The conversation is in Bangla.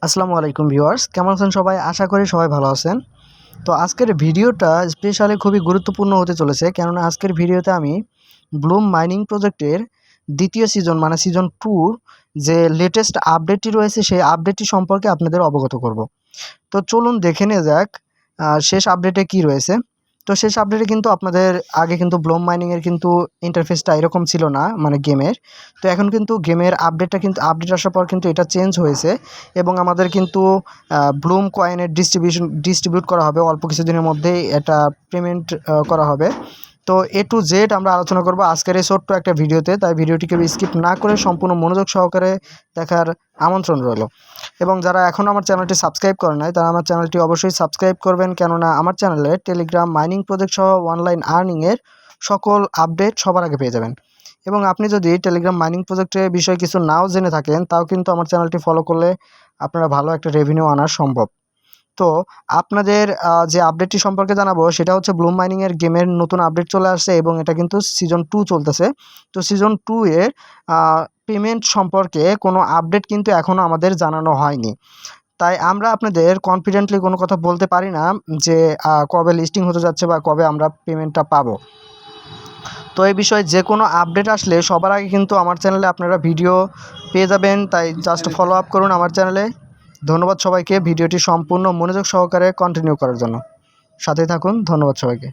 আসসালামু আলাইকুম ভিউয়ার্স, কেমন আছেন সবাই? আশা করি সবাই ভালো আছেন। তো আজকের ভিডিওটা স্পেশালি খুবই গুরুত্বপূর্ণ হতে চলেছে, কেননা আজকের ভিডিওতে আমি ব্লুম মাইনিং প্রজেক্টের দ্বিতীয় সিজন মানে সিজন 2 যে লেটেস্ট আপডেটটি রয়েছে সেই আপডেটটি সম্পর্কে আপনাদের অবগত করব। তো চলুন দেখে নেওয়া যাক শেষ আপডেটে কি রয়েছে। তো শেষ আপডেটে কিন্তু আপনাদের আগে কিন্তু ব্লুম মাইনিংয়ের কিন্তু ইন্টারফেসটা এরকম ছিল না, মানে গেমের। তো এখন কিন্তু গেমের আপডেটটা কিন্তু আপডেট আসার পর কিন্তু এটা চেঞ্জ হয়েছে এবং আমাদের কিন্তু ব্লুম কয়েনের ডিস্ট্রিবিউট করা হবে অল্প কিছুদিনের মধ্যেই। এটা পেমেন্ট করা হবে। তো এ টু জেড আমরা আলোচনা করব আজকের এই ছোট্ট একটা ভিডিওতে, তাই ভিডিওটিকে স্কিপ না করে সম্পূর্ণ মনোযোগ সহকারে দেখার আমন্ত্রণ রইল। এবং যারা এখনও আমার চ্যানেলটি সাবস্ক্রাইব করে নাই তারা আমার চ্যানেলটি অবশ্যই সাবস্ক্রাইব করবেন, কেননা আমার চ্যানেলে টেলিগ্রাম মাইনিং প্রজেক্ট সহ অনলাইন আর্নিংয়ের সকল আপডেট সবার আগে পেয়ে যাবেন। এবং আপনি যদি টেলিগ্রাম মাইনিং প্রজেক্টের বিষয়ে কিছু নাও জেনে থাকেন তাও কিন্তু আমার চ্যানেলটি ফলো করলে আপনারা ভালো একটা রেভিনিউ আনা সম্ভব। তো আপনাদের যে আপডেটটি সম্পর্কে জানাবো সেটা হচ্ছে ব্লুম মাইনিংয়ের গেমের নতুন আপডেট চলে আসছে এবং এটা কিন্তু সিজন 2 চলতেছে। তো সিজন 2 এর পেমেন্ট সম্পর্কে কোনো আপডেট কিন্তু এখনও আমাদের জানানো হয়নি। তাই আমরা আপনাদের কনফিডেন্টলি কোনো কথা বলতে পারি না যে কবে লিস্টিং হতে যাচ্ছে বা কবে আমরা পেমেন্টটা পাবো। তো এই বিষয়ে যে কোনো আপডেট আসলে সবার আগে কিন্তু আমার চ্যানেলে আপনারা ভিডিও পেয়ে যাবেন, তাই জাস্ট ফলো আপ করুন আমার চ্যানেলে। ধন্যবাদ সবাইকে ভিডিওটি সম্পূর্ণ মনোযোগ সহকারে কন্টিনিউ করার জন্য। সাথে থাকুন। ধন্যবাদ সবাইকে।